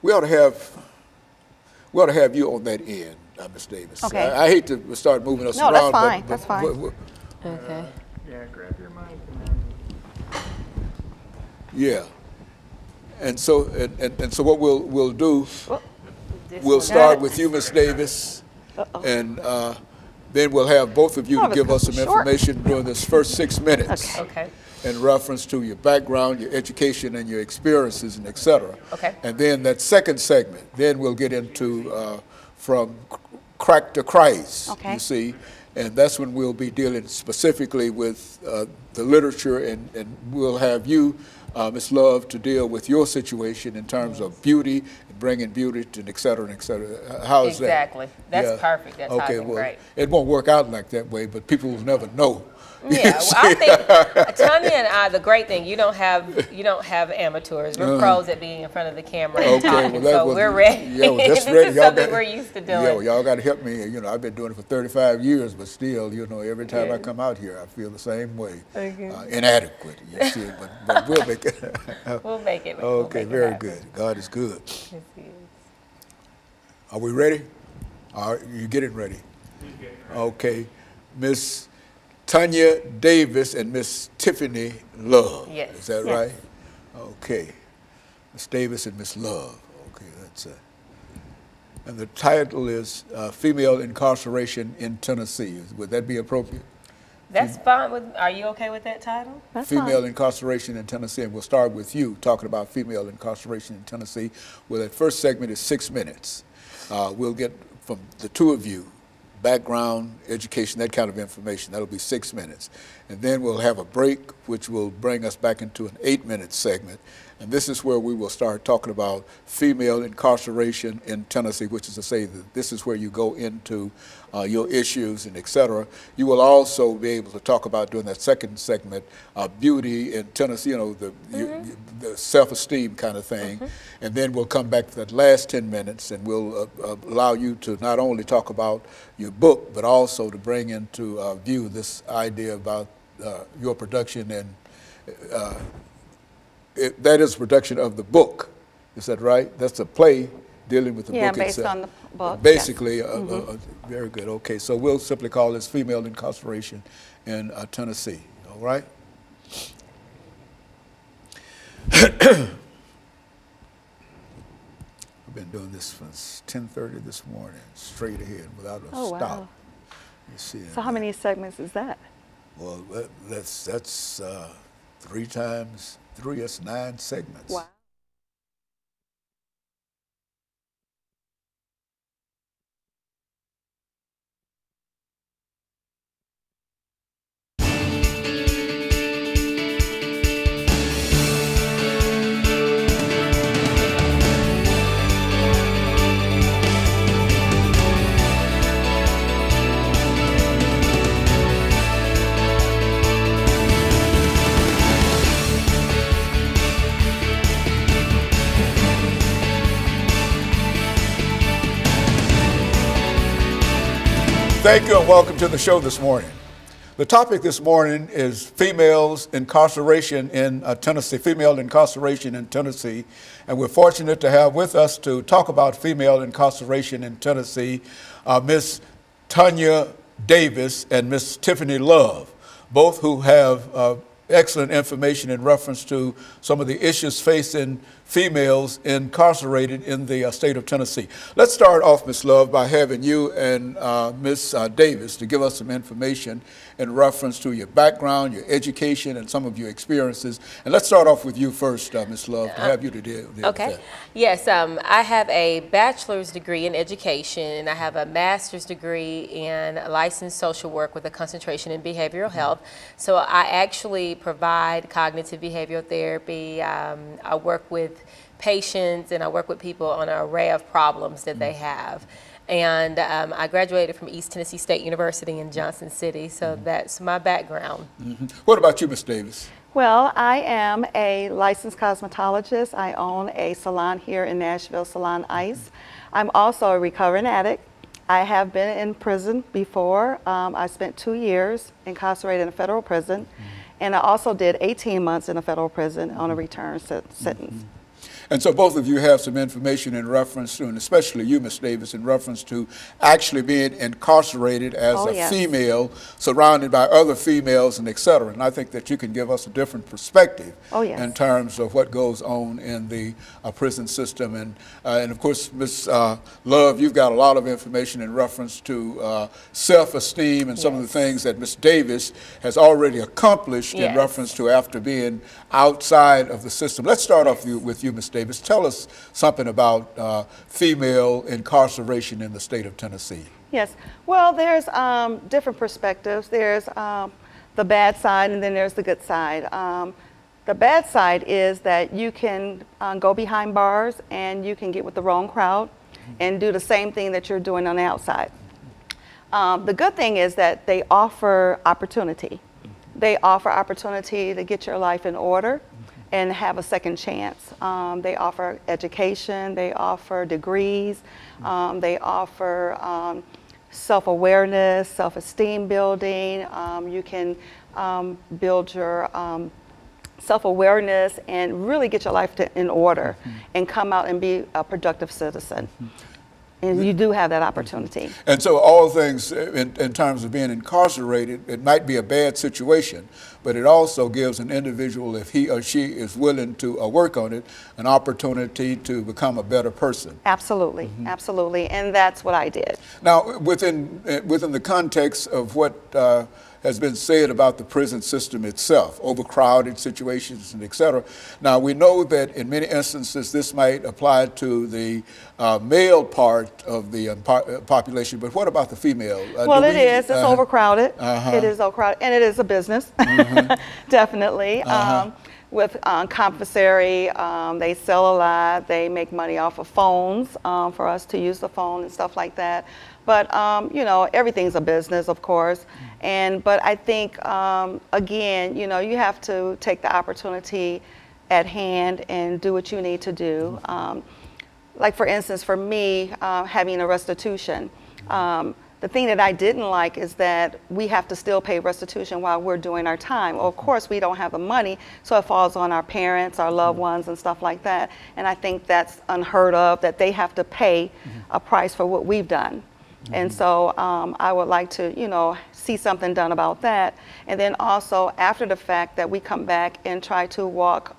We ought to have you on that end, Ms. Davis. Okay. I hate to start moving us around. No, that's fine. That's fine. Okay. Yeah, grab your mic and then. Yeah. And so what we'll do, This we'll one. start with you, Ms. Davis, and then we'll have both of you Oh, to give us some short. information during this first 6 minutes. Okay. In reference to your background, your education, and your experiences, and et cetera. Okay. And then that second segment, then we'll get into from crack to Christ, Okay. you see. And that's when we'll be dealing specifically with the literature, and we'll have you, Ms. Love, to deal with your situation in terms of beauty, and bringing beauty to, and et cetera, and et cetera. How is that? Exactly. That's Yeah. perfect. That's okay, timing, well, great. it won't work out like that way, but people will never know. Yeah, well, I think Tanya and I, the great thing, you don't have amateurs. We're pros at being in front of the camera and talking, so we're ready. Yeah, well, that's this ready. is Y'all something we're used to doing. Yeah, well, y'all got to help me. You know, I've been doing it for 35 years, but still, you know, every time I come out here, I feel the same way. Okay. Inadequate, you see, but we'll make it. We'll make it. Okay, very good. God is good. Are we ready? All right, you getting ready? Okay, Miss Tanya Davis and Miss Tiffany Love. Yes. Is that Yes. right? Okay. Miss Davis and Miss Love. Okay, that's it. And the title is Female Incarceration in Tennessee. Would that be appropriate? That's fine. Are you okay with that title? That's Female fine. incarceration in Tennessee. And we'll start with you talking about female incarceration in Tennessee. Well, that first segment is 6 minutes. We'll get from the two of you background, education, that kind of information. That'll be 6 minutes. And then we'll have a break, which will bring us back into an 8-minute segment. And this is where we will start talking about female incarceration in Tennessee, which is to say that this is where you go into your issues and et cetera. You will also be able to talk about during that second segment, beauty in Tennessee, you know, the self-esteem kind of thing. And then we'll come back to that last 10 minutes and we'll allow you to not only talk about your book, but also to bring into view this idea about your production and that is production of the book. Is that right? That's a play dealing with the book based itself. on the book. Basically, very good. Okay, so we'll simply call this female incarceration in Tennessee. All right? I've been doing this since 10:30 this morning, straight ahead without a stop. Wow. You see, So how many segments is that? well, that's 3 times 3. That's 9 segments. Wow. Thank you and welcome to the show this morning. The topic this morning is females incarceration in Tennessee, female incarceration in Tennessee. And we're fortunate to have with us to talk about female incarceration in Tennessee, Miss Tanya Davis and Miss Tiffany Love, both who have excellent information in reference to some of the issues facing females incarcerated in the state of Tennessee. Let's start off, Ms. Love, by having you and Ms. Davis to give us some information in reference to your background, your education, and some of your experiences. And let's start off with you first, Ms. Love, to have you to deal with Okay. that. Yes, I have a bachelor's degree in education, and I have a master's degree in licensed social work with a concentration in behavioral health. So I actually provide cognitive behavioral therapy. I work with patients and I work with people on an array of problems that they have. And I graduated from East Tennessee State University in Johnson City, so that's my background. What about you, Ms. Davis? Well, I am a licensed cosmetologist. I own a salon here in Nashville, Salon Ice. I'm also a recovering addict. I have been in prison before. I spent 2 years incarcerated in a federal prison, and I also did 18 months in a federal prison on a return sentence. And so both of you have some information in reference to, and especially you, Ms. Davis, in reference to actually being incarcerated as a yes. female, surrounded by other females, and et cetera. And I think that you can give us a different perspective yes. in terms of what goes on in the prison system. And of course, Ms. Love, you've got a lot of information in reference to self-esteem and some of the things that Ms. Davis has already accomplished in reference to after being outside of the system. Let's start off with you, Ms. Davis. Tell us something about female incarceration in the state of Tennessee. Yes. Well, there's different perspectives. There's the bad side, and then there's the good side. The bad side is that you can go behind bars and you can get with the wrong crowd and do the same thing that you're doing on the outside. The good thing is that they offer opportunity. They offer opportunity to get your life in order and have a second chance. They offer education, they offer degrees, they offer self-awareness, self-esteem building. You can build your self-awareness and really get your life in order and come out and be a productive citizen. And you do have that opportunity. And so all things in terms of being incarcerated, it might be a bad situation, but it also gives an individual, if he or she is willing to work on it, an opportunity to become a better person. Absolutely, absolutely, and that's what I did. Now, within the context of what has been said about the prison system itself, overcrowded situations and et cetera. Now, we know that in many instances this might apply to the male part of the population, but what about the female? Well, it's overcrowded. It is overcrowded, and it is a business, definitely. With commissary, they sell a lot. They make money off of phones for us to use the phone and stuff like that. But you know, everything's a business, of course. But I think again, you know, you have to take the opportunity at hand and do what you need to do. Like for instance, for me, having a restitution. The thing that I didn't like is that we have to still pay restitution while we're doing our time. Well, of course, we don't have the money, so it falls on our parents, our loved ones, and stuff like that. And I think that's unheard of, that they have to pay a price for what we've done. And so I would like to, you know, see something done about that. And then also, after the fact, that we come back and try to walk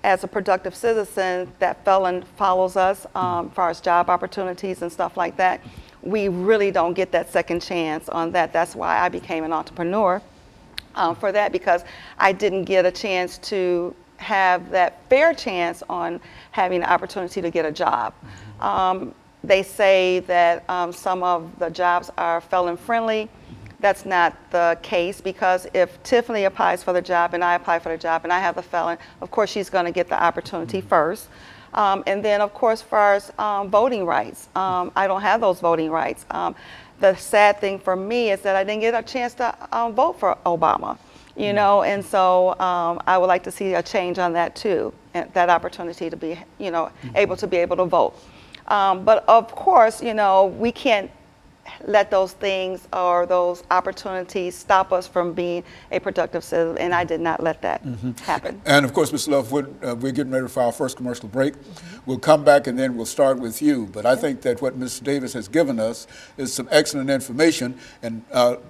as a productive citizen, that felon follows us as far as job opportunities and stuff like that. We really don't get that second chance on that. That's why I became an entrepreneur for that, because I didn't get a chance to have that fair chance on having the opportunity to get a job. They say that some of the jobs are felon friendly. That's not the case, because if Tiffany applies for the job and I apply for the job and I have the felon, of course she's going to get the opportunity first. And then, of course, as far as voting rights, I don't have those voting rights. The sad thing for me is that I didn't get a chance to vote for Obama, you know, and so I would like to see a change on that too, and that opportunity to be, you know, able to vote. But of course, you know, we can't let those things or those opportunities stop us from being a productive citizen, and I did not let that happen. And of course, Ms. Love, we're getting ready for our first commercial break. We'll come back and then we'll start with you. But I think that what Ms. Davis has given us is some excellent information, and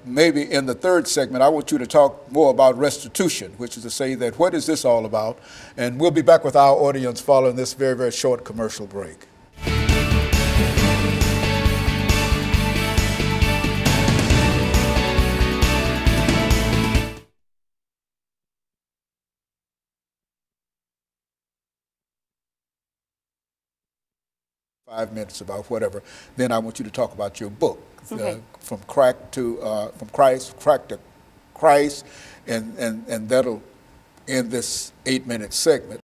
maybe in the third segment, I want you to talk more about restitution, which is to say that what is this all about? And we'll be back with our audience following this very, very short commercial break. Minutes about whatever. Then I want you to talk about your book, from crack to crack to Christ, and that'll end this 8-minute segment.